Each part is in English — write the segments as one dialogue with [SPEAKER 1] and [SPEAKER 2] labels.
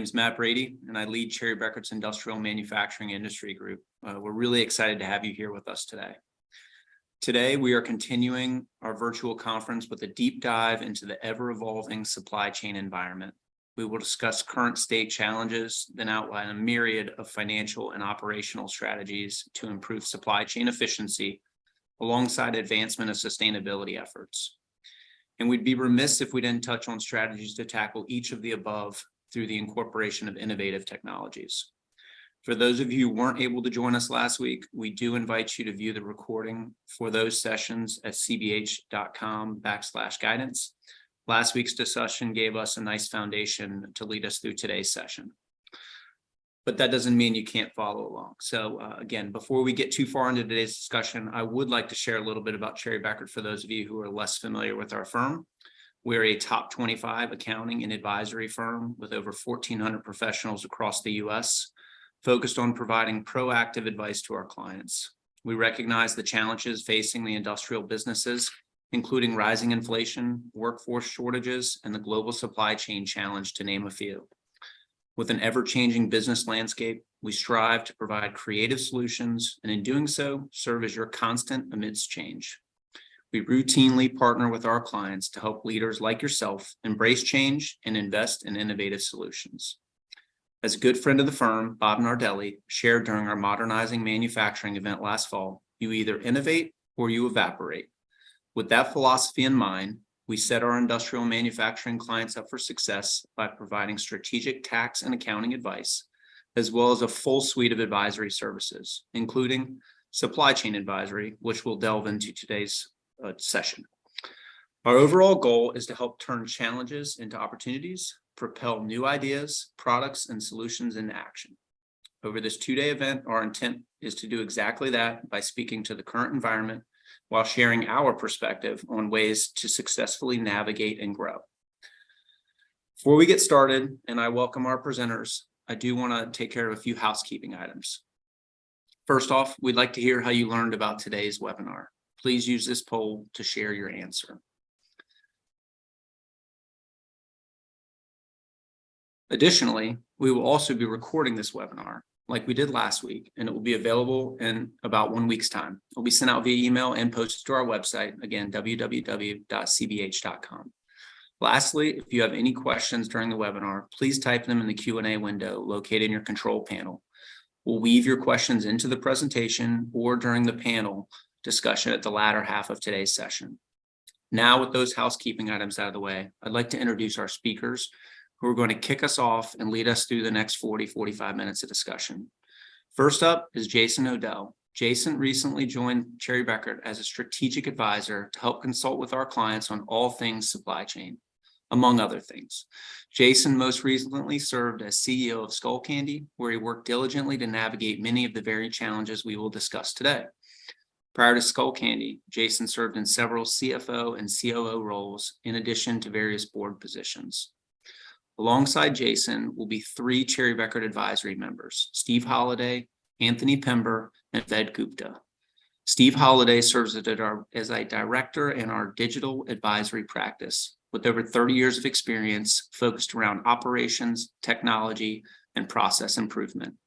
[SPEAKER 1] name is Matt Brady, and I lead Cherry Bekaert's Industrial Manufacturing Industry Group. We're really excited to have you here with us today. Today, we are continuing our virtual conference with a deep dive into the ever-evolving supply chain environment. We will discuss current state challenges, then outline a myriad of financial and operational strategies to improve supply chain efficiency alongside advancement of sustainability efforts. And we'd be remiss if we didn't touch on strategies to tackle each of the above through the incorporation of innovative technologies. For those of you who weren't able to join us last week, we do invite you to view the recording for those sessions at cbh.com/guidance. Last week's discussion gave us a nice foundation to lead us through today's session. But that doesn't mean you can't follow along. So again, before we get too far into today's discussion, I would like to share a little bit about Cherry Bekaert for those of you who are less familiar with our firm. We're a top 25 accounting and advisory firm with over 1,400 professionals across the U.S., focused on providing proactive advice to our clients. We recognize the challenges facing the industrial businesses, including rising inflation, workforce shortages, and the global supply chain challenge, to name a few. With an ever-changing business landscape, we strive to provide creative solutions, and in doing so, serve as your constant amidst change. We routinely partner with our clients to help leaders like yourself embrace change and invest in innovative solutions. As a good friend of the firm, Bob Nardelli, shared during our Modernizing Manufacturing event last fall, you either innovate or you evaporate. With that philosophy in mind, we set our industrial manufacturing clients up for success by providing strategic tax and accounting advice, as well as a full suite of advisory services, including supply chain advisory, which we'll delve into today's session. Our overall goal is to help turn challenges into opportunities, propel new ideas, products, and solutions into action. Over this two-day event, our intent is to do exactly that by speaking to the current environment while sharing our perspective on ways to successfully navigate and grow. Before we get started, and I welcome our presenters, I do want to take care of a few housekeeping items. First off, we'd like to hear how you learned about today's webinar. Please use this poll to share your answer. Additionally, we will also be recording this webinar like we did last week, and it will be available in about 1 week's time. It will be sent out via email and posted to our website, again, www.cbh.com. Lastly, if you have any questions during the webinar, please type them in the Q&A window located in your control panel. We'll weave your questions into the presentation or during the panel discussion at the latter half of today's session. Now, with those housekeeping items out of the way, I'd like to introduce our speakers who are going to kick us off and lead us through the next 45 minutes of discussion. First up is Jason Odell. Jason recently joined Cherry Bekaert as a strategic advisor to help consult with our clients on all things supply chain, among other things. Jason most recently served as CEO of Skullcandy, where he worked diligently to navigate many of the very challenges we will discuss today. Prior to Skullcandy, Jason served in several CFO and COO roles, in addition to various board positions. Alongside Jason will be 3 Cherry Bekaert advisory members: Steve Holliday, Anthony Pember, and Ved Gupta. Steve Holliday serves as a director in our digital advisory practice, with over 30 years of experience focused around operations, technology, and process improvement.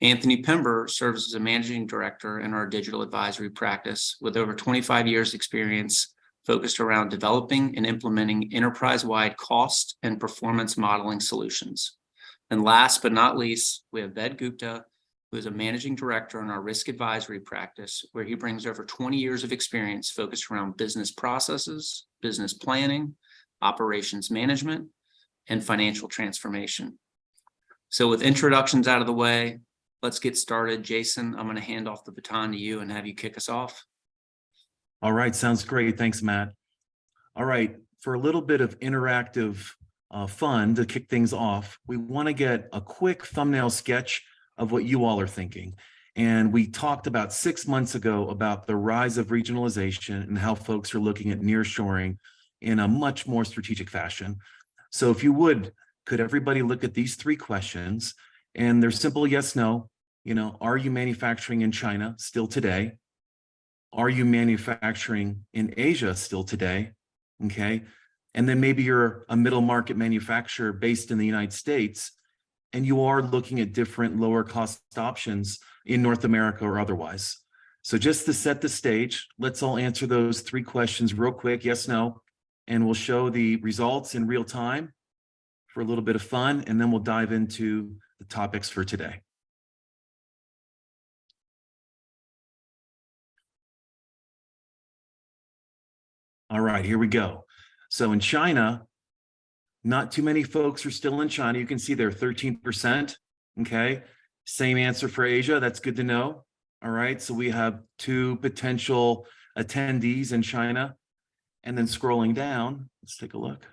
[SPEAKER 1] Anthony Pember serves as a managing director in our digital advisory practice with over 25 years experience focused around developing and implementing enterprise-wide cost and performance modeling solutions. And last but not least, we have Ved Gupta, who is a managing director in our risk advisory practice, where he brings over 20 years of experience focused around business processes, business planning, operations management, and financial transformation. So with introductions out of the way, let's get started. Jason, I'm going to hand off the baton to you and have you kick us off.
[SPEAKER 2] All right, sounds great. Thanks, Matt. All right, for a little bit of interactive fun to kick things off, we want to get a quick thumbnail sketch of what you all are thinking. And we talked about 6 months ago about the rise of regionalization and how folks are looking at nearshoring in a much more strategic fashion. So if you would, could everybody look at these 3 questions? And they're simple yes, no. You know, are you manufacturing in China still today? Are you manufacturing in Asia still today? Okay. And then maybe you're a middle market manufacturer based in the United States. and you are looking at different lower cost options in North America or otherwise. So just to set the stage, let's all answer those 3 questions real quick, yes, no, and we'll show the results in real time for a little bit of fun, and then we'll dive into the topics for today. All right, here we go. So in China, not too many folks are still in China. You can see they're 13%. Okay. Same answer for Asia. That's good to know. All right. So we have 2 potential attendees in China. And then scrolling down, let's take a look.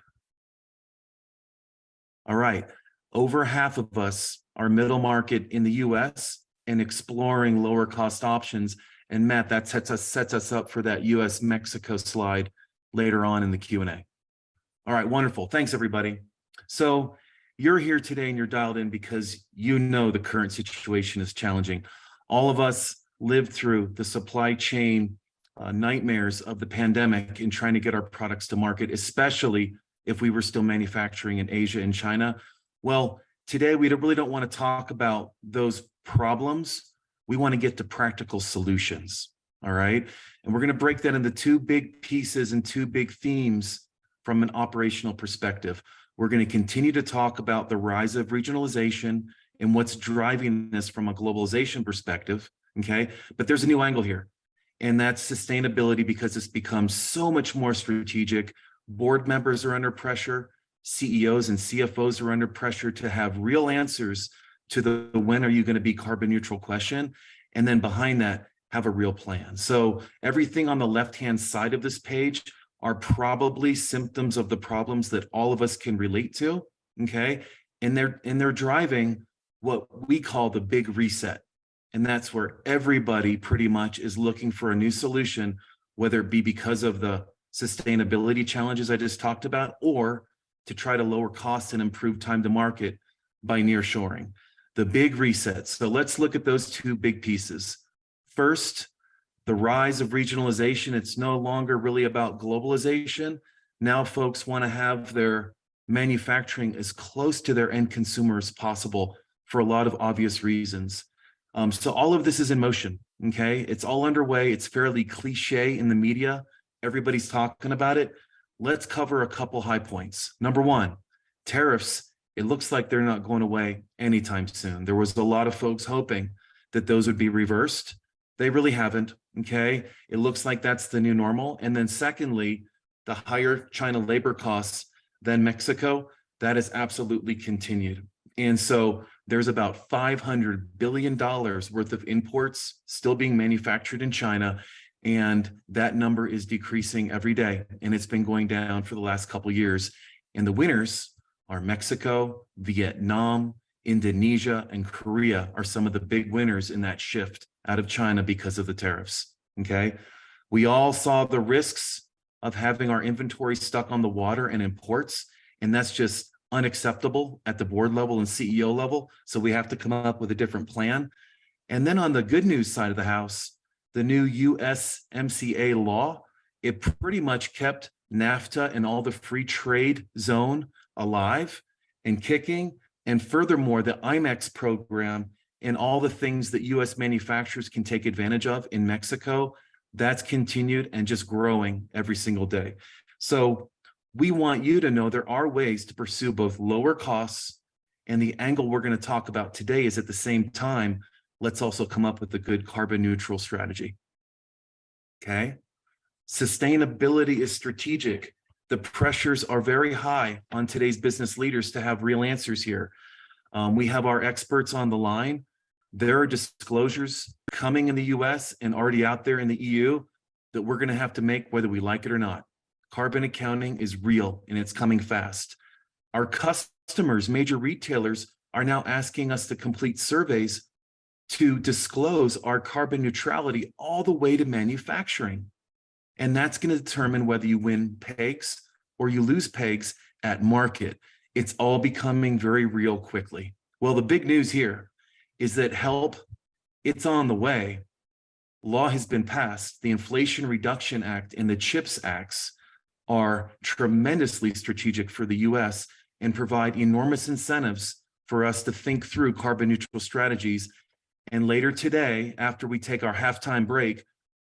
[SPEAKER 2] All right. Over half of us are middle market in the US and exploring lower cost options. And Matt, that sets us up for that US Mexico slide later on in the Q&A. All right, wonderful. Thanks, everybody. So you're here today and you're dialed in because you know the current situation is challenging. All of us lived through the supply chain nightmares of the pandemic in trying to get our products to market, especially if we were still manufacturing in Asia and China. Well, today we really don't want to talk about those problems. We want to get to practical solutions. All right. And we're going to break that into 2 big pieces and 2 big themes from an operational perspective. We're going to continue to talk about the rise of regionalization and what's driving this from a globalization perspective. Okay. But there's a new angle here, and that's sustainability, because it's become so much more strategic. Board members are under pressure. CEOs and CFOs are under pressure to have real answers to the when are you going to be carbon neutral question. And then behind that, have a real plan. So everything on the left-hand side of this page are probably symptoms of the problems that all of us can relate to, okay? And they're driving what we call the big reset. And that's where everybody pretty much is looking for a new solution, whether it be because of the sustainability challenges I just talked about, or to try to lower costs and improve time to market by nearshoring. The big reset. So let's look at those 2 big pieces. First, the rise of regionalization. It's no longer really about globalization. Now folks want to have their manufacturing as close to their end consumer as possible for a lot of obvious reasons. So all of this is in motion, okay? It's all underway. It's fairly cliche in the media. Everybody's talking about it. Let's cover a couple high points. Number 1, tariffs. It looks like they're not going away anytime soon. There was a lot of folks hoping that those would be reversed. They really haven't, okay? It looks like that's the new normal. And then secondly, the higher China labor costs than Mexico, that has absolutely continued. And so there's about $500 billion worth of imports still being manufactured in China, and that number is decreasing every day. And it's been going down for the last couple of years. And the winners are Mexico, Vietnam, Indonesia, and Korea are some of the big winners in that shift out of China because of the tariffs, okay? We all saw the risks of having our inventory stuck on the water and imports, and that's just unacceptable at the board level and CEO level. So we have to come up with a different plan. And then on the good news side of the house, the new USMCA law, it pretty much kept NAFTA and all the free trade zone alive and kicking. And furthermore, the IMEX program and all the things that US manufacturers can take advantage of in Mexico, that's continued and just growing every single day. So we want you to know there are ways to pursue both lower costs, and the angle we're going to talk about today is at the same time, let's also come up with a good carbon neutral strategy. Okay. Sustainability is strategic. The pressures are very high on today's business leaders to have real answers here. We have our experts on the line. There are disclosures coming in the US and already out there in the EU that we're going to have to make whether we like it or not. Carbon accounting is real and it's coming fast. Our customers, major retailers, are now asking us to complete surveys to disclose our carbon neutrality all the way to manufacturing. And that's going to determine whether you win pegs or you lose pegs at market. It's all becoming very real quickly. Well, the big news here is that help, it's on the way. Law has been passed. The Inflation Reduction Act and the CHIPS Acts are tremendously strategic for the US and provide enormous incentives for us to think through carbon neutral strategies. And later today, after we take our halftime break,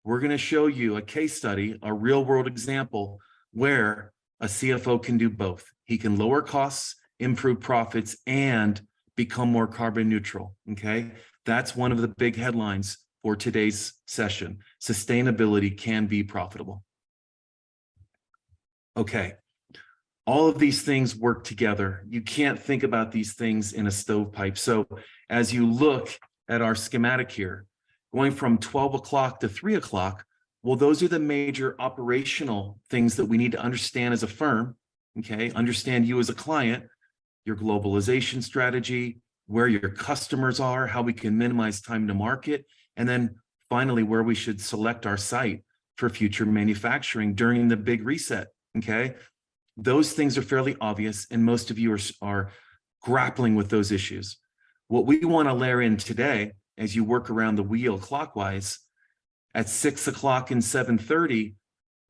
[SPEAKER 2] we're going to show you a case study, a real world example where a CFO can do both. He can lower costs, improve profits, and become more carbon neutral. Okay. That's one of the big headlines for today's session. Sustainability can be profitable. Okay. All of these things work together. You can't think about these things in a stovepipe. So as you look at our schematic here, going from 12 o'clock to 3 o'clock, well, those are the major operational things that we need to understand as a firm, okay? Understand you as a client, your globalization strategy, where your customers are, how we can minimize time to market, and then finally, where we should select our site for future manufacturing during the big reset, okay? Those things are fairly obvious, and most of you are grappling with those issues. What we want to layer in today, as you work around the wheel clockwise, at 6 o'clock and 7:30,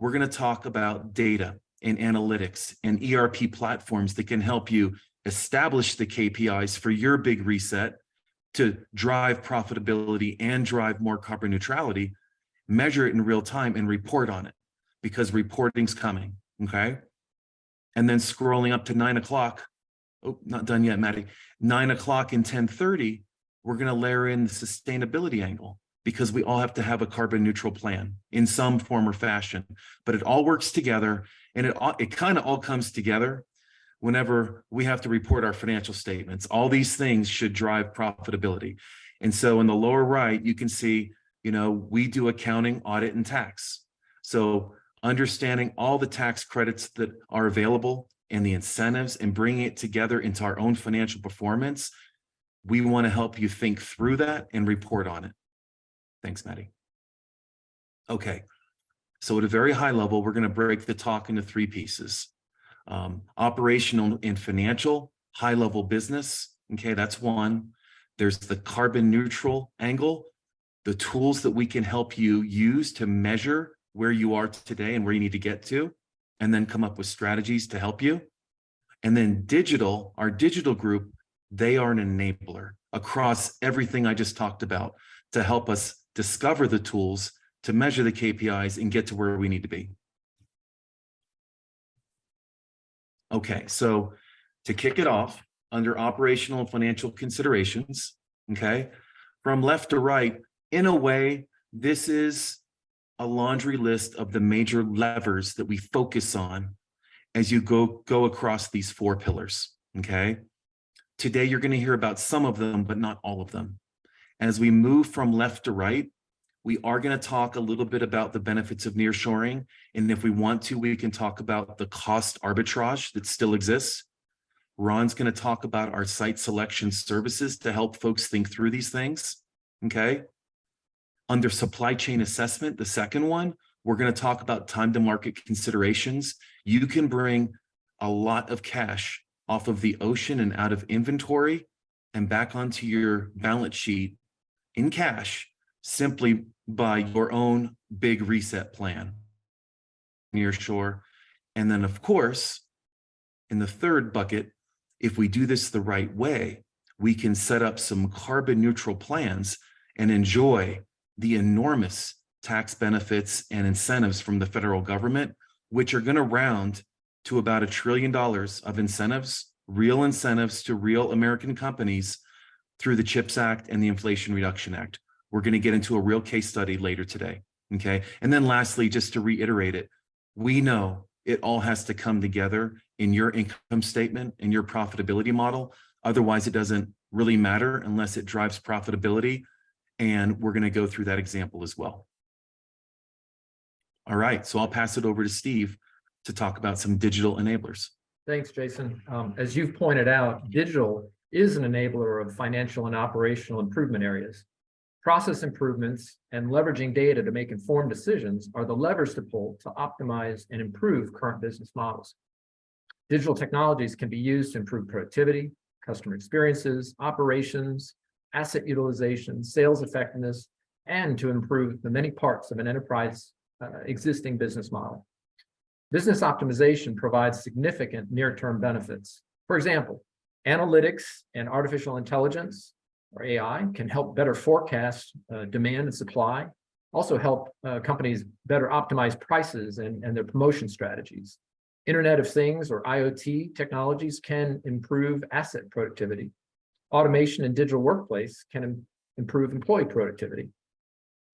[SPEAKER 2] we're going to talk about data and analytics and ERP platforms that can help you establish the KPIs for your big reset to drive profitability and drive more carbon neutrality, measure it in real time and report on it, because reporting's coming, okay? And then scrolling up to 9 o'clock, oh, not done yet, Maddie, 9 o'clock and 10:30, we're going to layer in the sustainability angle, because we all have to have a carbon neutral plan in some form or fashion, but it all works together, and it kind of all comes together whenever we have to report our financial statements. All these things should drive profitability. And so in the lower right, you can see, we do accounting, audit, and tax. So understanding all the tax credits that are available and the incentives and bringing it together into our own financial performance, we want to help you think through that and report on it. Thanks, Maddie. Okay, so at a very high level, we're going to break the talk into 3 pieces. Operational and financial, high-level business. Okay, that's one. There's the carbon neutral angle, the tools that we can help you use to measure where you are today and where you need to get to, and then come up with strategies to help you. And then digital, our digital group, they are an enabler across everything I just talked about to help us discover the tools to measure the KPIs and get to where we need to be. Okay, so to kick it off, under operational and financial considerations, okay, from left to right, in a way, this is a laundry list of the major levers that we focus on as you go across these 4 pillars, okay? Today, you're going to hear about some of them, but not all of them. As we move from left to right, we are going to talk a little bit about the benefits of nearshoring. And if we want to, we can talk about the cost arbitrage that still exists. Ron's going to talk about our site selection services to help folks think through these things, okay? Under supply chain assessment, the second one, we're going to talk about time to market considerations. You can bring a lot of cash off of the ocean and out of inventory and back onto your balance sheet in cash simply by your own big reset plan near shore. And then, of course, in the third bucket, if we do this the right way, we can set up some carbon neutral plans and enjoy the enormous tax benefits and incentives from the federal government, which are going to round to about $1 trillion of incentives, real incentives to real American companies through the CHIPS Act and the Inflation Reduction Act. We're going to get into a real case study later today, okay? And then lastly, just to reiterate it, we know it all has to come together in your income statement and your profitability model. Otherwise, it doesn't really matter unless it drives profitability. And we're going to go through that example as well. All right, so I'll pass it over to Steve to talk about some digital enablers.
[SPEAKER 3] Thanks, Jason. As you've pointed out, digital is an enabler of financial and operational improvement areas. Process improvements and leveraging data to make informed decisions are the levers to pull to optimize and improve current business models. Digital technologies can be used to improve productivity, customer experiences, operations, asset utilization, sales effectiveness, and to improve the many parts of an enterprise existing business model. Business optimization provides significant near-term benefits. For example, Analytics and artificial intelligence, or AI, can help better forecast demand and supply, also help companies better optimize prices and their promotion strategies. Internet of Things, or IoT technologies, can improve asset productivity. Automation and digital workplace can improve employee productivity.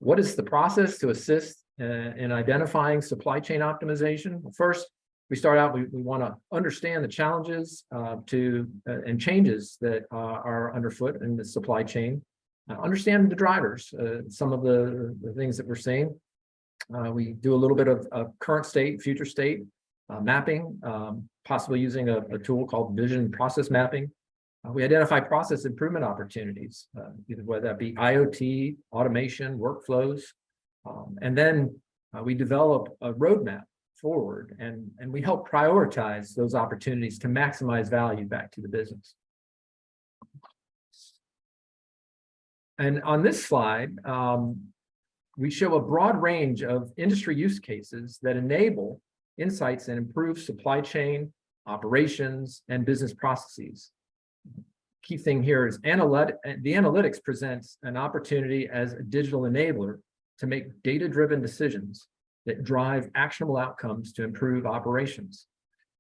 [SPEAKER 3] What is the process to assist in identifying supply chain optimization? Well, first, we start out, we want to understand the challenges and changes that are underfoot in the supply chain. Understand the drivers, some of the things that we're seeing. We do a little bit of current state, future state mapping, possibly using a tool called vision process mapping. We identify process improvement opportunities, either whether that be IoT, automation, workflows, and then we develop a roadmap forward, and we help prioritize those opportunities to maximize value back to the business. And on this slide, we show a broad range of industry use cases that enable insights and improve supply chain operations and business processes. Key thing here is the analytics presents an opportunity as a digital enabler to make data-driven decisions that drive actionable outcomes to improve operations.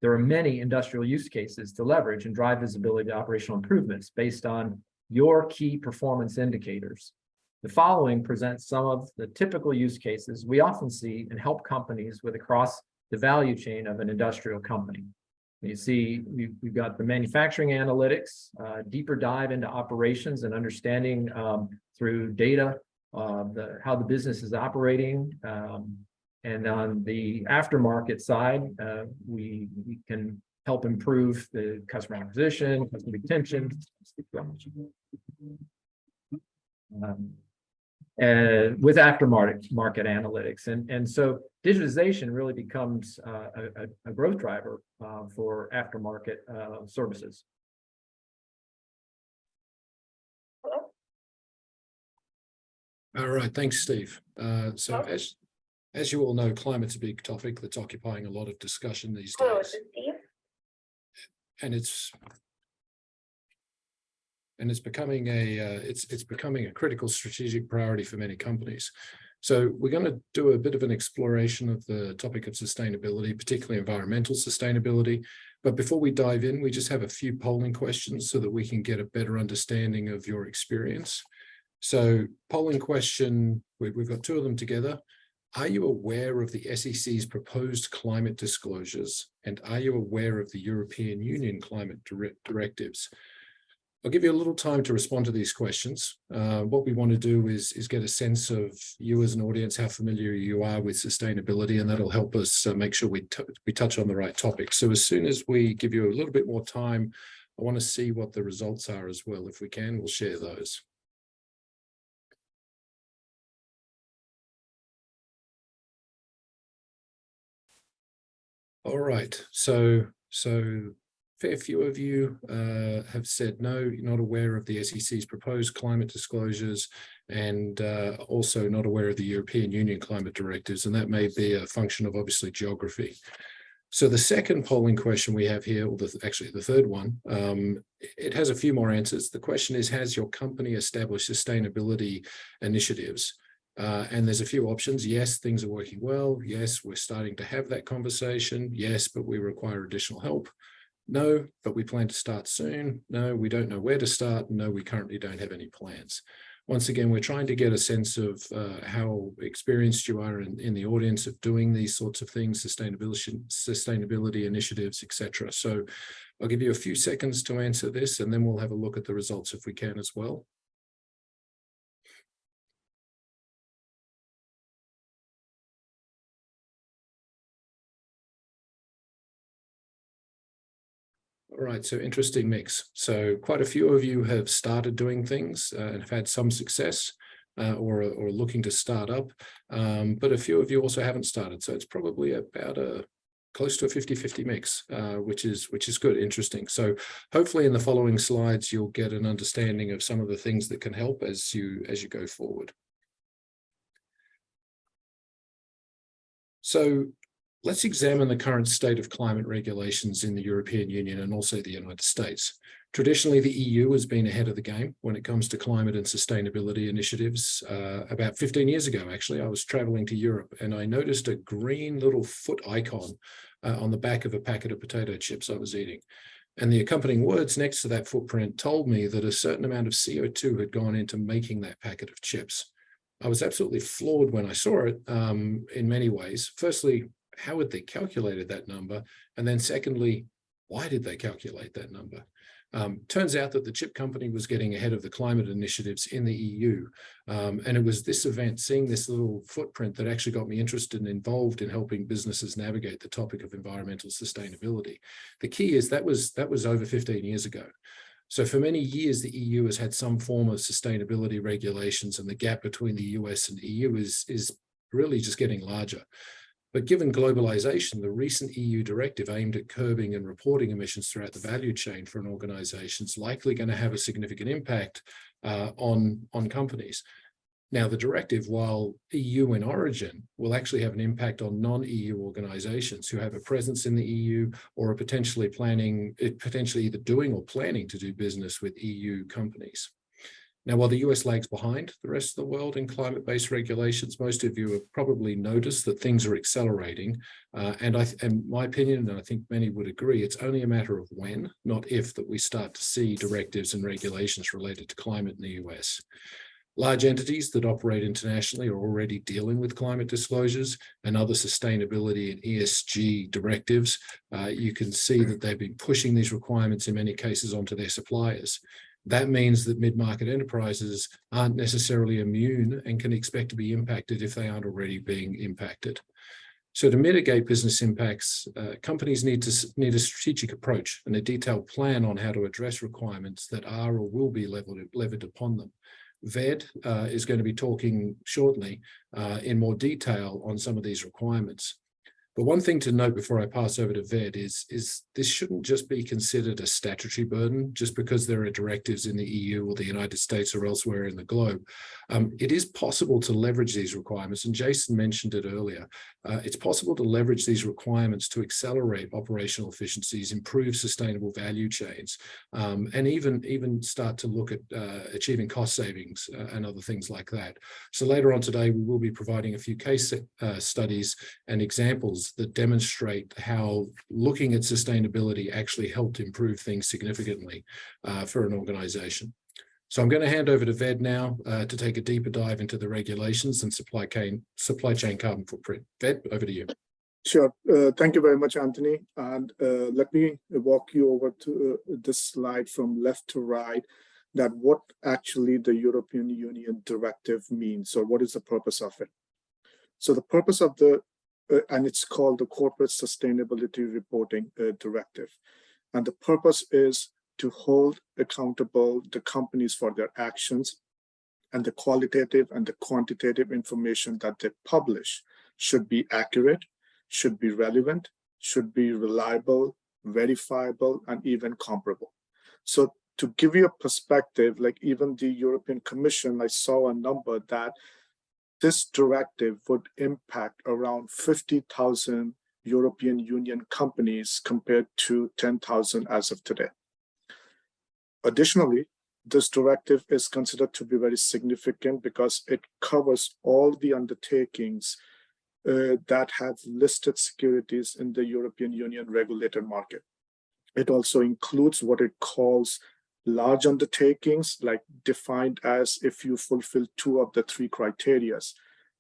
[SPEAKER 3] There are many industrial use cases to leverage and drive visibility to operational improvements based on your key performance indicators. The following presents some of the typical use cases we often see and help companies with across the value chain of an industrial company. You see, we've got the manufacturing analytics, deeper dive into operations and understanding through data how the business is operating. And on the aftermarket side, we can help improve the customer acquisition, customer retention, with aftermarket analytics. And so digitization really becomes a growth driver for aftermarket services.
[SPEAKER 4] All right, thanks, Steve. So as you all know, climate's a big topic that's occupying a lot of discussion these days.
[SPEAKER 5] Hello, this is Steve.
[SPEAKER 4] And it's becoming it's becoming a critical strategic priority for many companies. So we're going to do a bit of an exploration of the topic of sustainability, particularly environmental sustainability. But before we dive in, we just have a few polling questions so that we can get a better understanding of your experience. So polling question, we've got two of them together. Are you aware of the SEC's proposed climate disclosures? And are you aware of the European Union climate directives? I'll give you a little time to respond to these questions. What we want to do is get a sense of you as an audience, how familiar you are with sustainability, and that'll help us make sure we touch on the right topic. So as soon as we give you a little bit more time, I want to see what the results are as well. If we can, we'll share those. All right, so fair few of you have said no, you're not aware of the SEC's proposed climate disclosures, and also not aware of the European Union climate directives, and that may be a function of obviously geography. So the second polling question we have here, or actually the third one, it has a few more answers. The question is, has your company established sustainability initiatives? And there's a few options. Yes, things are working well. Yes, we're starting to have that conversation. Yes, but we require additional help. No, but we plan to start soon. No, we don't know where to start. No, we currently don't have any plans. Once again, we're trying to get a sense of how experienced you are in the audience of doing these sorts of things, sustainability initiatives, etc. So I'll give you a few seconds to answer this, and then we'll have a look at the results if we can as well. All right, so interesting mix. So quite a few of you have started doing things and have had some success or looking to start up, but a few of you also haven't started. So it's probably about close to a 50-50 mix, which is good, interesting. So hopefully in the following slides, you'll get an understanding of some of the things that can help as you go forward. So let's examine the current state of climate regulations in the European Union and also the United States. Traditionally, the EU has been ahead of the game when it comes to climate and sustainability initiatives. About 15 years ago, actually, I was traveling to Europe and I noticed a green little foot icon on the back of a packet of potato chips I was eating. And the accompanying words next to that footprint told me that a certain amount of CO2 had gone into making that packet of chips. I was absolutely floored when I saw it in many ways. Firstly, how had they calculated that number? And then secondly, why did they calculate that number? Turns out that the chip company was getting ahead of the climate initiatives in the EU. And it was this event, seeing this little footprint, that actually got me interested and involved in helping businesses navigate the topic of environmental sustainability. The key is that was over 15 years ago. So for many years, the EU has had some form of sustainability regulations, and the gap between the US and EU is really just getting larger. But given globalization, the recent EU directive aimed at curbing and reporting emissions throughout the value chain for an organization is likely going to have a significant impact on companies. Now, the directive, while EU in origin, will actually have an impact on non-EU organizations who have a presence in the EU or are potentially either doing or planning to do business with EU companies. Now, while the US lags behind the rest of the world in climate-based regulations, most of you have probably noticed that things are accelerating. And my opinion, and I think many would agree, it's only a matter of when, not if, that we start to see directives and regulations related to climate in the US. Large entities that operate internationally are already dealing with climate disclosures and other sustainability and ESG directives. You can see that they've been pushing these requirements in many cases onto their suppliers. That means that mid-market enterprises aren't necessarily immune and can expect to be impacted if they aren't already being impacted. So to mitigate business impacts, companies need a strategic approach and a detailed plan on how to address requirements that are or will be levied upon them. Ved is going to be talking shortly in more detail on some of these requirements. But one thing to note before I pass over to Ved is this shouldn't just be considered a statutory burden just because there are directives in the EU or the United States or elsewhere in the globe. It is possible to leverage these requirements, and Jason mentioned it earlier. It's possible to leverage these requirements to accelerate operational efficiencies, improve sustainable value chains, and even start to look at achieving cost savings and other things like that. So later on today, we will be providing a few case studies and examples that demonstrate how looking at sustainability actually helped improve things significantly for an organization. So I'm going to hand over to Ved now to take a deeper dive into the regulations and supply chain carbon footprint. Ved, over to you.
[SPEAKER 5] Sure. Thank you very much, Anthony. And let me walk you over to this slide from left to right, that what actually the European Union directive means, or what is the purpose of it. So the purpose of and it's called the Corporate Sustainability Reporting Directive. And the purpose is to hold accountable the companies for their actions, and the qualitative and the quantitative information that they publish should be accurate, should be relevant, should be reliable, verifiable, and even comparable. So to give you a perspective, like even the European Commission, I saw a number that this directive would impact around 50,000 European Union companies compared to 10,000 as of today. Additionally, this directive is considered to be very significant because it covers all the undertakings that have listed securities in the European Union regulated market. It also includes what it calls large undertakings, like defined as if you fulfill 2 of the 3 criteria,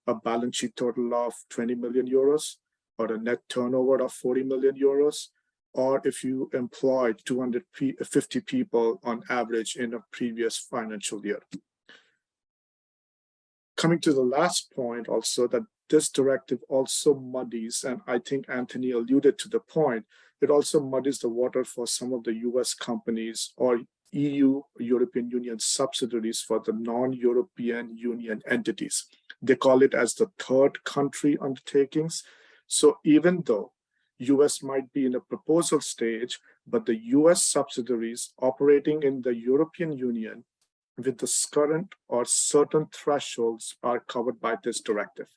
[SPEAKER 5] a balance sheet total of 20 million euros, or a net turnover of 40 million euros, or if you employed 250 people on average in a previous financial year. Coming to the last point also, that this directive also muddies, and I think Anthony alluded to the point, it also muddies the water for some of the US companies or EU, European Union subsidiaries for the non-European Union entities. They call it as the third country undertakings. So even though US might be in a proposal stage, but the US subsidiaries operating in the European Union with the current or certain thresholds are covered by this directive.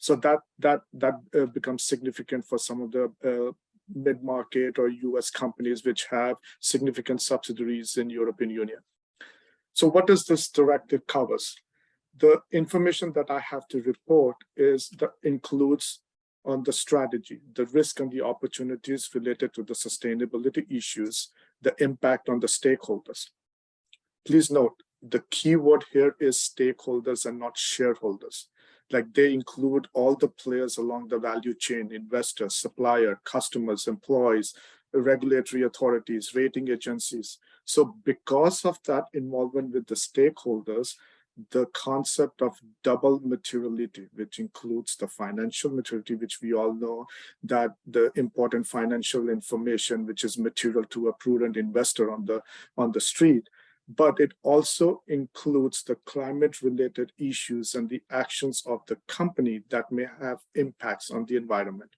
[SPEAKER 5] So that becomes significant for some of the mid-market or US companies which have significant subsidiaries in European Union. So what does this directive covers? The information that I have to report includes on the strategy, the risk and the opportunities related to the sustainability issues, the impact on the stakeholders. Please note, the key word here is stakeholders and not shareholders. Like they include all the players along the value chain, investors, supplier, customers, employees, regulatory authorities, rating agencies. So because of that involvement with the stakeholders, the concept of double materiality, which includes the financial materiality, which we all know that the important financial information, which is material to a prudent investor on the street, but it also includes the climate-related issues and the actions of the company that may have impacts on the environment.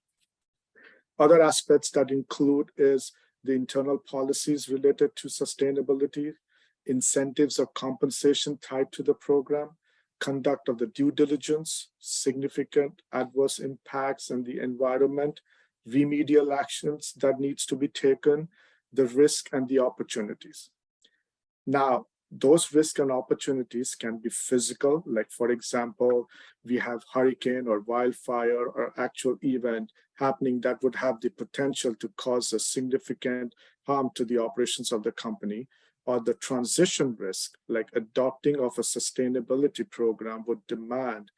[SPEAKER 5] Other aspects that include is the internal policies related to sustainability, incentives or compensation tied to the program, conduct of the due diligence, significant adverse impacts on the environment, remedial actions that needs to be taken, the risk and the opportunities. Now, those risks and opportunities can be physical, like for example, we have hurricane or wildfire or actual event happening that would have the potential to cause a significant harm to the operations of the company, or the transition risk, like adopting of a sustainability program would demand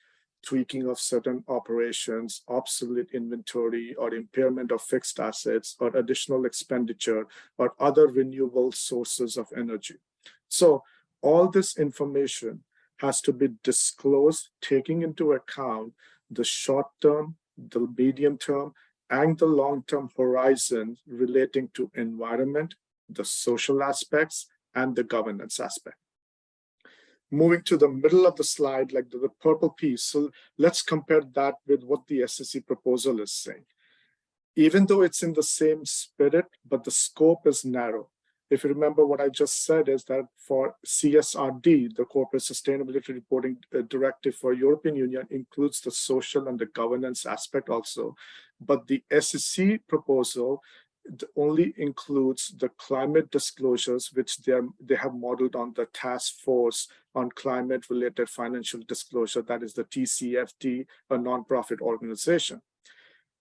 [SPEAKER 5] tweaking of certain operations, obsolete inventory, or impairment of fixed assets, or additional expenditure, or other renewable sources of energy. So all this information has to be disclosed, taking into account the short-term, the medium-term, and the long-term horizon relating to environment, the social aspects, and the governance aspect. Moving to the middle of the slide, like the purple piece, so let's compare that with what the SEC proposal is saying. Even though it's in the same spirit, but the scope is narrow. If you remember what I just said is that for CSRD, the Corporate Sustainability Reporting Directive for European Union includes the social and the governance aspect also. But the SEC proposal only includes the climate disclosures, which they have modeled on the Task Force on Climate-Related Financial Disclosure, that is the TCFD, a nonprofit organization.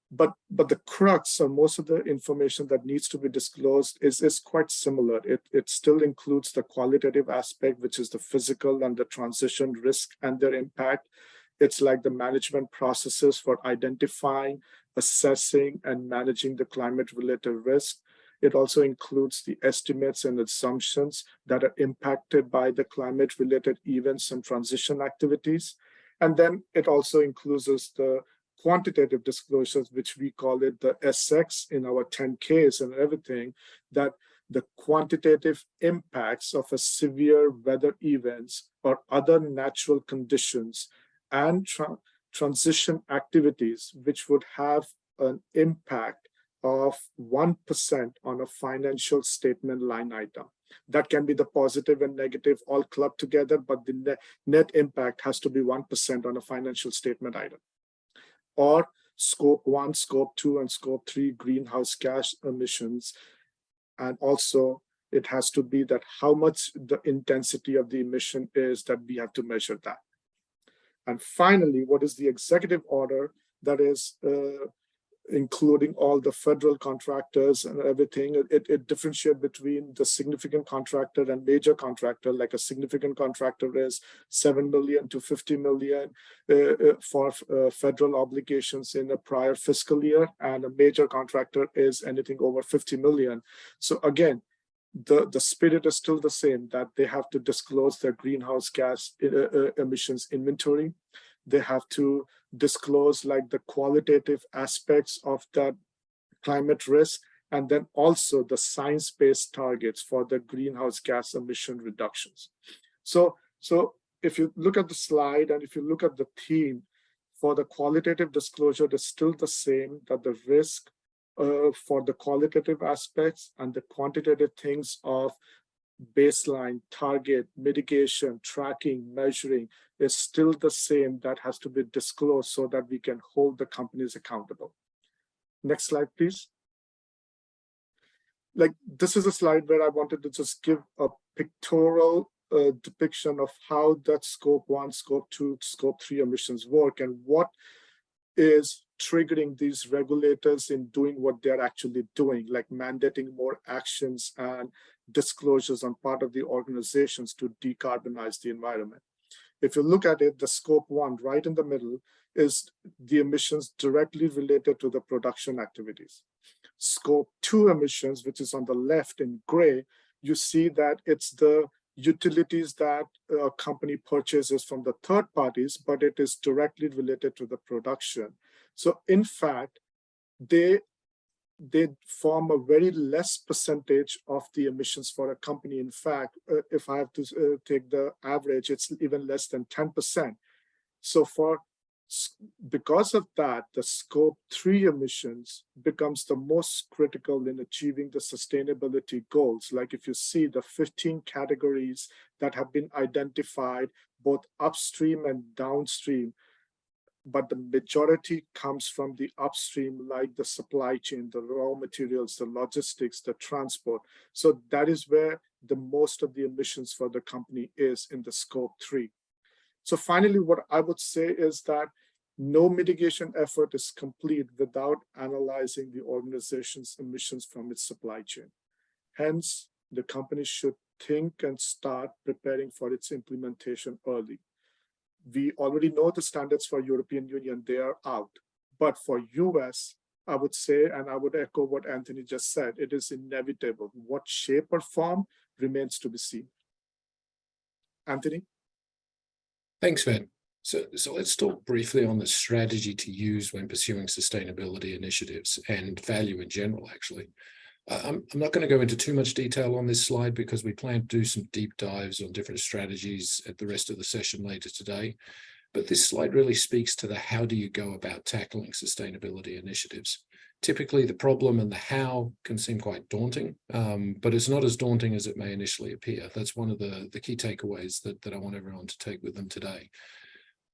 [SPEAKER 5] But the crux of most of the information that needs to be disclosed is quite similar. It still includes the qualitative aspect, which is the physical and the transition risk and their impact. It's like the management processes for identifying, assessing, and managing the climate-related risk. It also includes the estimates and assumptions that are impacted by the climate-related events and transition activities. And then it also includes the quantitative disclosures, which we call it the SX in our 10Ks and everything, that the quantitative impacts of a severe weather events or other natural conditions and transition activities, which would have an impact of 1% on a financial statement line item. That can be the positive and negative all clubbed together, but the net impact has to be 1% on a financial statement item. Or scope 1, scope 2, and scope 3 greenhouse gas emissions. And also it has to be that how much the intensity of the emission is that we have to measure that. And finally, what is the executive order that is including all the federal contractors and everything? It differentiates between the significant contractor and major contractor. Like a significant contractor is 7 million to 50 million for federal obligations in a prior fiscal year, and a major contractor is anything over 50 million. So again, the spirit is still the same, that they have to disclose their greenhouse gas emissions inventory. They have to disclose like the qualitative aspects of that climate risk, and then also the science-based targets for the greenhouse gas emission reductions. So if you look at the slide and if you look at the theme for the qualitative disclosure, it's still the same, that the risk for the qualitative aspects and the quantitative things of baseline, target, mitigation, tracking, measuring is still the same that has to be disclosed so that we can hold the companies accountable. Next slide, please. Like, this is a slide where I wanted to just give a pictorial depiction of how that scope 1, scope 2, scope 3 emissions work and what is triggering these regulators in doing what they're actually doing, like mandating more actions and disclosures on part of the organizations to decarbonize the environment. If you look at it, the scope 1 right in the middle is the emissions directly related to the production activities. Scope 2 emissions, which is on the left in gray, you see that it's the utilities that a company purchases from the third parties, but it is directly related to the production. So in fact, they form a very less percentage of the emissions for a company. In fact, if I have to take the average, it's even less than 10%. So because of that, the scope 3 emissions becomes the most critical in achieving the sustainability goals. Like if you see the 15 categories that have been identified, both upstream and downstream, but the majority comes from the upstream, like the supply chain, the raw materials, the logistics, the transport. So that is where the most of the emissions for the company is in the scope 3. So finally, what I would say is that no mitigation effort is complete without analyzing the organization's emissions from its supply chain. Hence, the company should think and start preparing for its implementation early. We already know the standards for European Union, they are out. But for US, I would say, and I would echo what Anthony just said, it is inevitable. What shape or form remains to be seen. Anthony?
[SPEAKER 4] Thanks, Van. So let's talk briefly on the strategy to use when pursuing sustainability initiatives and value in general, actually. I'm not going to go into too much detail on this slide because we plan to do some deep dives on different strategies at the rest of the session later today. But this slide really speaks to the how do you go about tackling sustainability initiatives. Typically, the problem and the how can seem quite daunting, but it's not as daunting as it may initially appear. That's one of the key takeaways that I want everyone to take with them today.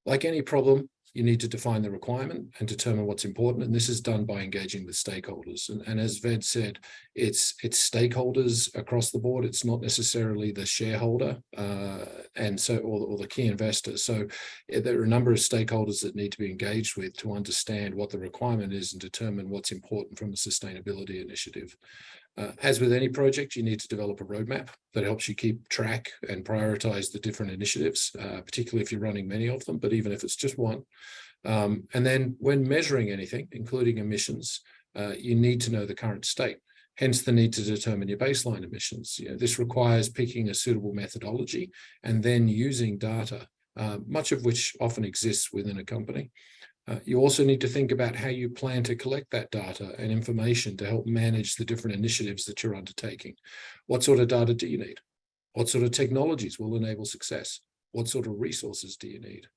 [SPEAKER 4] Like any problem, you need to define the requirement and determine what's important. And this is done by engaging with stakeholders. And as Ved said, it's stakeholders across the board. It's not necessarily the shareholder and so or the key investor. So there are a number of stakeholders that need to be engaged with to understand what the requirement is and determine what's important from a sustainability initiative. As with any project, you need to develop a roadmap that helps you keep track and prioritize the different initiatives, particularly if you're running many of them, but even if it's just one. And then when measuring anything, including emissions, you need to know the current state, hence the need to determine your baseline emissions. This requires picking a suitable methodology and then using data, much of which often exists within a company. You also need to think about how you plan to collect that data and information to help manage the different initiatives that you're undertaking. What sort of data do you need? What sort of technologies will enable success? What sort of resources do you need?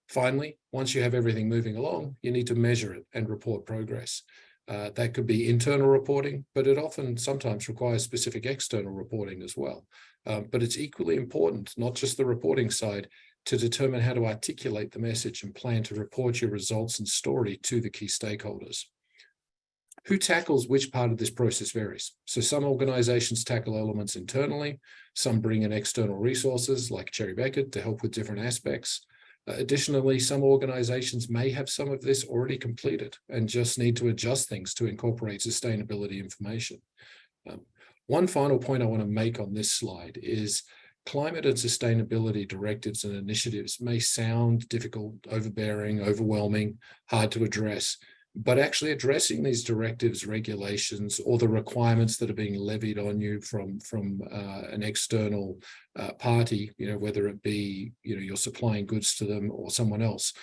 [SPEAKER 4] Finally, once you have everything moving along, you need to measure it and report progress. That could be internal reporting, but it often sometimes requires specific external reporting as well. But it's equally important, not just the reporting side, to determine how to articulate the message and plan to report your results and story to the key stakeholders. Who tackles which part of this process varies. So some organizations tackle elements internally, some bring in external resources like Cherry Beckett to help with different aspects. Additionally, some organizations may have some of this already completed and just need to adjust things to incorporate sustainability information. One final point I want to make on this slide is climate and sustainability directives and initiatives may sound difficult, overbearing, overwhelming, hard to address, but actually addressing these directives, regulations, or the requirements that are being levied on you from an external party, whether it be, you're supplying goods to them or someone else,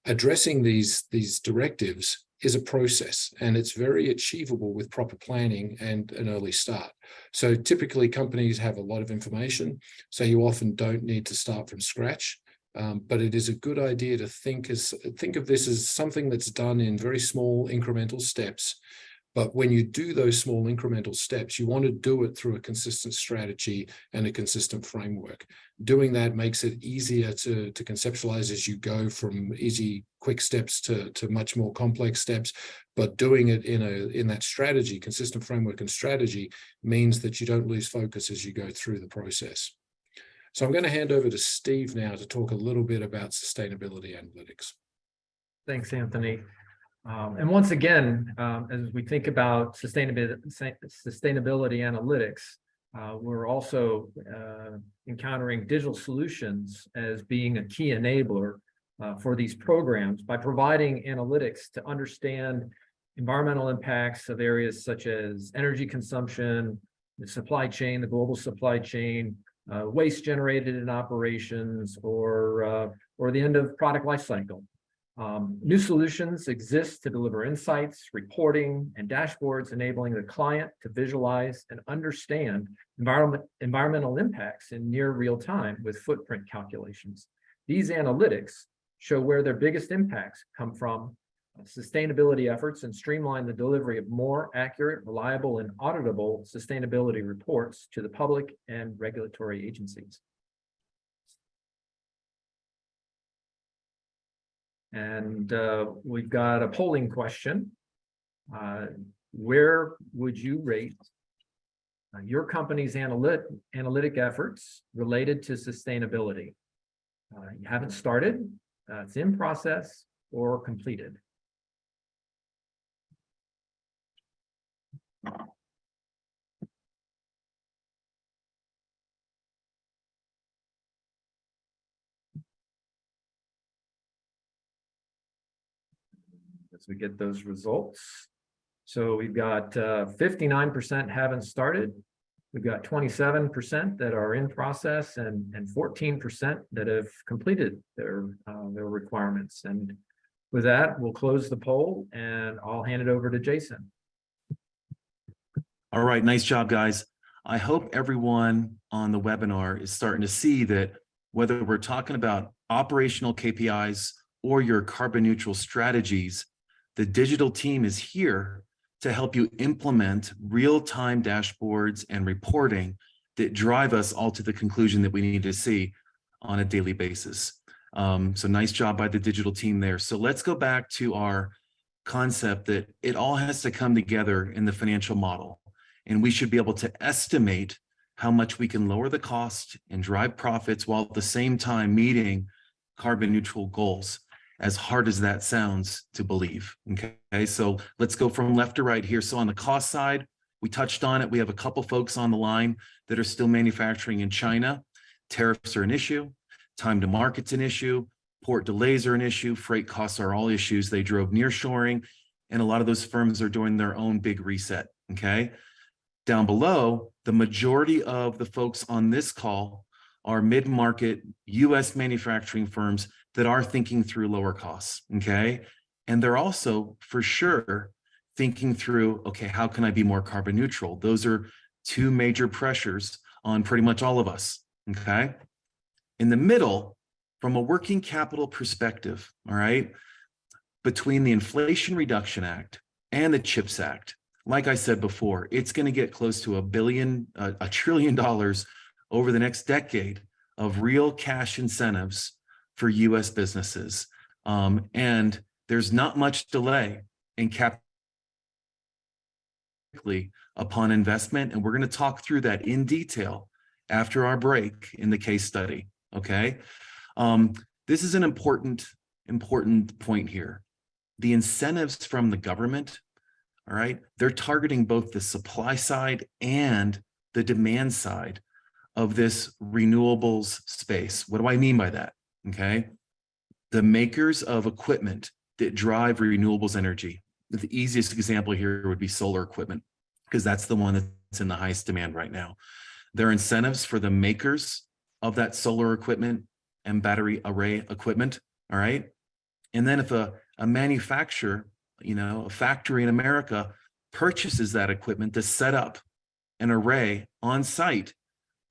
[SPEAKER 4] addressing these directives is a process, and it's very achievable with proper planning and an early start. So typically companies have a lot of information, so you often don't need to start from scratch, but it is a good idea to think of this as something that's done in very small incremental steps But when you do those small incremental steps, you want to do it through a consistent strategy and a consistent framework. Doing that makes it easier to conceptualize as you go from easy, quick steps to much more complex steps. But doing it in that strategy, consistent framework and strategy, means that you don't lose focus as you go through the process. So I'm going to hand over to Steve now to talk a little bit about sustainability analytics.
[SPEAKER 3] Thanks, Anthony. And once again, as we think about sustainability analytics, we're also encountering digital solutions as being a key enabler for these programs by providing analytics to understand environmental impacts of areas such as energy consumption, the supply chain, the global supply chain, waste generated in operations, or the end of product life cycle. New solutions exist to deliver insights, reporting, and dashboards, enabling the client to visualize and understand environmental impacts in near real time with footprint calculations. These analytics show where their biggest impacts come from sustainability efforts and streamline the delivery of more accurate, reliable, and auditable sustainability reports to the public and regulatory agencies. And we've got a polling question. Where would you rate your company's analytic efforts related to sustainability? You haven't started, it's in process, or completed. As we get those results. So we've got 59% haven't started. We've got 27% that are in process and 14% that have completed their requirements. And with that, we'll close the poll and I'll hand it over to Jason.
[SPEAKER 2] All right, nice job, guys. I hope everyone on the webinar is starting to see that whether we're talking about operational KPIs or your carbon neutral strategies, the digital team is here to help you implement real-time dashboards and reporting that drive us all to the conclusion that we need to see on a daily basis. So nice job by the digital team there. So let's go back to our concept that it all has to come together in the financial model. And we should be able to estimate how much we can lower the cost and drive profits while at the same time meeting carbon neutral goals, as hard as that sounds to believe. Okay, so let's go from left to right here. So on the cost side, we touched on it. We have a couple folks on the line that are still manufacturing in China. Tariffs are an issue. Time to market's an issue. Port delays are an issue. Freight costs are all issues. They drove nearshoring, and a lot of those firms are doing their own big reset. Okay. Down below, the majority of the folks on this call are mid-market US manufacturing firms that are thinking through lower costs, okay? And they're also, for sure, thinking through, okay, how can I be more carbon neutral? Those are two major pressures on pretty much all of us, okay? In the middle, from a working capital perspective, all right, between the Inflation Reduction Act and the CHIPS Act, like I said before, it's going to get close to $1 trillion over the next decade of real cash incentives for US businesses. And there's not much delay in upon investment. And we're going to talk through that in detail after our break in the case study. Okay. This is an important point here. The incentives from the government, all right, they're targeting both the supply side and the demand side of this renewables space. What do I mean by that? Okay. The makers of equipment that drive renewables energy. The easiest example here would be solar equipment, because that's the one that's in the highest demand right now. There are incentives for the makers of that solar equipment and battery array equipment. All right. And then if a manufacturer, a factory in America purchases that equipment to set up an array on site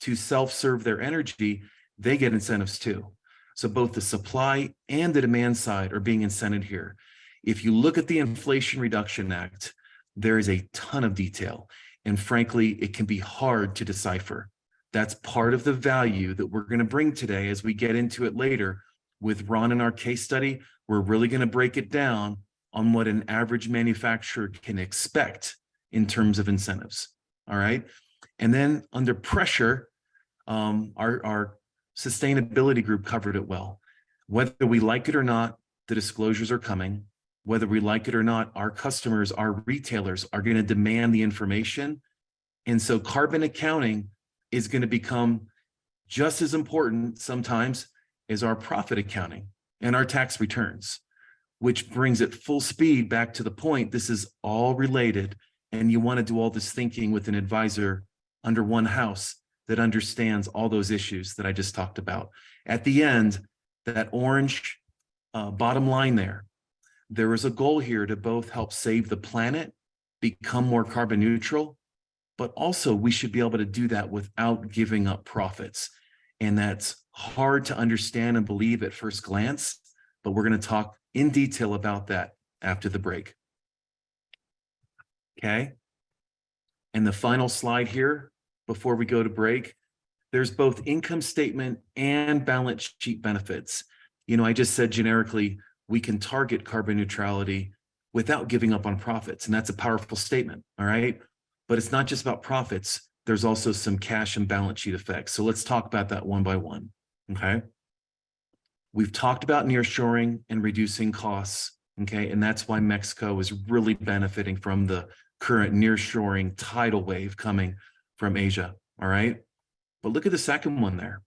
[SPEAKER 2] to self-serve their energy, they get incentives too. So both the supply and the demand side are being incented here. If you look at the Inflation Reduction Act, there is a ton of detail. And frankly, it can be hard to decipher. That's part of the value that we're going to bring today as we get into it later with Ron in our case study. We're really going to break it down on what an average manufacturer can expect in terms of incentives. All right. And then under pressure, our sustainability group covered it well. Whether we like it or not, the disclosures are coming. Whether we like it or not, our customers, our retailers are going to demand the information. And so carbon accounting is going to become just as important sometimes as our profit accounting and our tax returns, which brings it full speed back to the point. This is all related, and you want to do all this thinking with an advisor under one house that understands all those issues that I just talked about. At the end, that orange bottom line there is a goal here to both help save the planet, become more carbon neutral, but also we should be able to do that without giving up profits. And that's hard to understand and believe at first glance, but we're going to talk in detail about that after the break. Okay. And the final slide here, before we go to break, there's both income statement and balance sheet benefits. You know, I just said generically, we can target carbon neutrality without giving up on profits. And that's a powerful statement. All right. But it's not just about profits. There's also some cash and balance sheet effects. So let's talk about that one by one. Okay. We've talked about nearshoring and reducing costs. Okay. And that's why Mexico is really benefiting from the current nearshoring tidal wave coming from Asia. All right. But look at the second one there.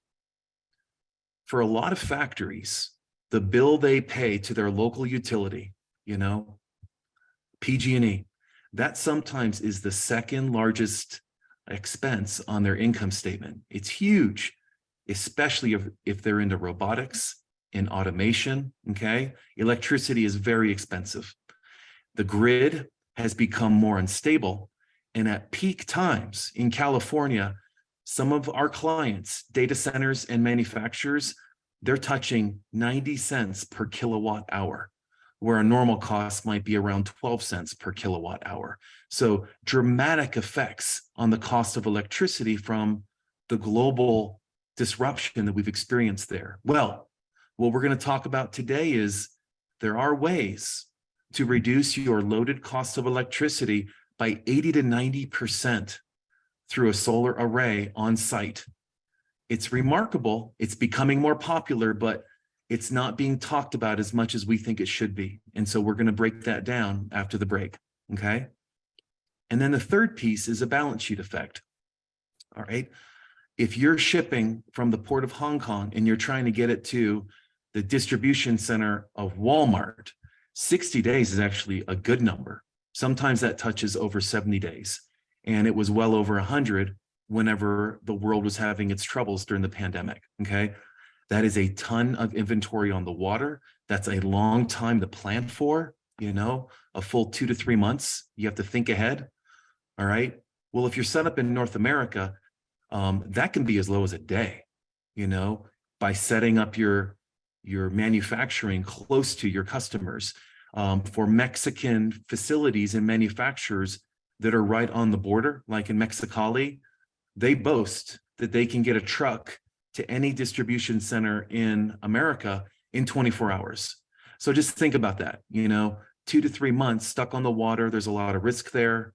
[SPEAKER 2] For a lot of factories, the bill they pay to their local utility, you know, PG&E, that sometimes is the second largest expense on their income statement. It's huge, especially if they're into robotics and automation, okay? Electricity is very expensive. The grid has become more unstable. And at peak times in California, some of our clients, data centers and manufacturers, they're touching 90 cents per kilowatt hour, where a normal cost might be around 12 cents per kilowatt hour. So dramatic effects on the cost of electricity from the global disruption that we've experienced there. Well, what we're going to talk about today is there are ways to reduce your loaded cost of electricity by 80 to 90% through a solar array on site. It's remarkable. It's becoming more popular, but it's not being talked about as much as we think it should be. And so we're going to break that down after the break. Okay. And then the third piece is a balance sheet effect. All right. If you're shipping from the port of Hong Kong and you're trying to get it to the distribution center of Walmart, 60 days is actually a good number. Sometimes that touches over 70 days. And it was well over 100 whenever the world was having its troubles during the pandemic. Okay. That is a ton of inventory on the water. That's a long time to plan for, you know, a full 2 to 3 months. You have to think ahead. All right. Well, if you're set up in North America, that can be as low as a day, you know, by setting up your manufacturing close to your customers. For Mexican facilities and manufacturers that are right on the border, like in Mexicali, they boast that they can get a truck to any distribution center in America in 24 hours. So just think about that, you know, 2 to 3 months stuck on the water. There's a lot of risk there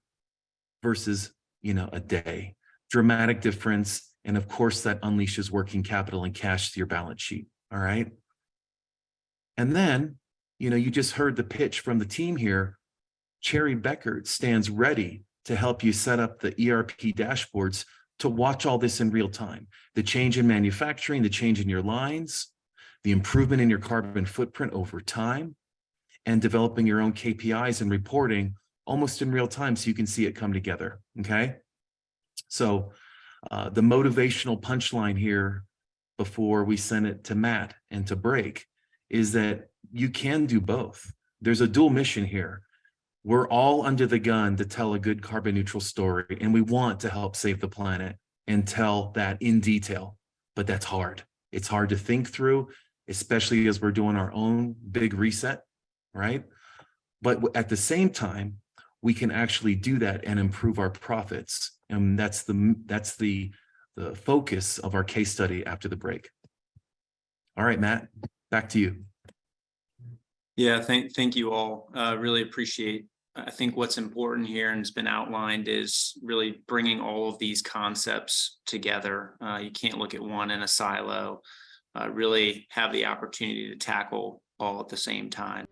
[SPEAKER 2] versus, you know, a day. Dramatic difference. And of course, that unleashes working capital and cash to your balance sheet. All right. And then, you know, you just heard the pitch from the team here. Cherry Beckert stands ready to help you set up the ERP dashboards to watch all this in real time. The change in manufacturing, the change in your lines, the improvement in your carbon footprint over time, and developing your own KPIs and reporting almost in real time so you can see it come together, okay? So the motivational punchline here before we send it to Matt and to break is that you can do both. There's a dual mission here. We're all under the gun to tell a good carbon neutral story, and we want to help save the planet and tell that in detail, but that's hard. It's hard to think through, especially as we're doing our own big reset, right? But at the same time, we can actually do that and improve our profits. And that's the focus of our case study after the break. All right, Matt, back to you.
[SPEAKER 1] Yeah, thank you all. Really appreciate. I think what's important here and has been outlined is really bringing all of these concepts together. You can't look at one in a silo. Really have the opportunity to tackle all at the same time.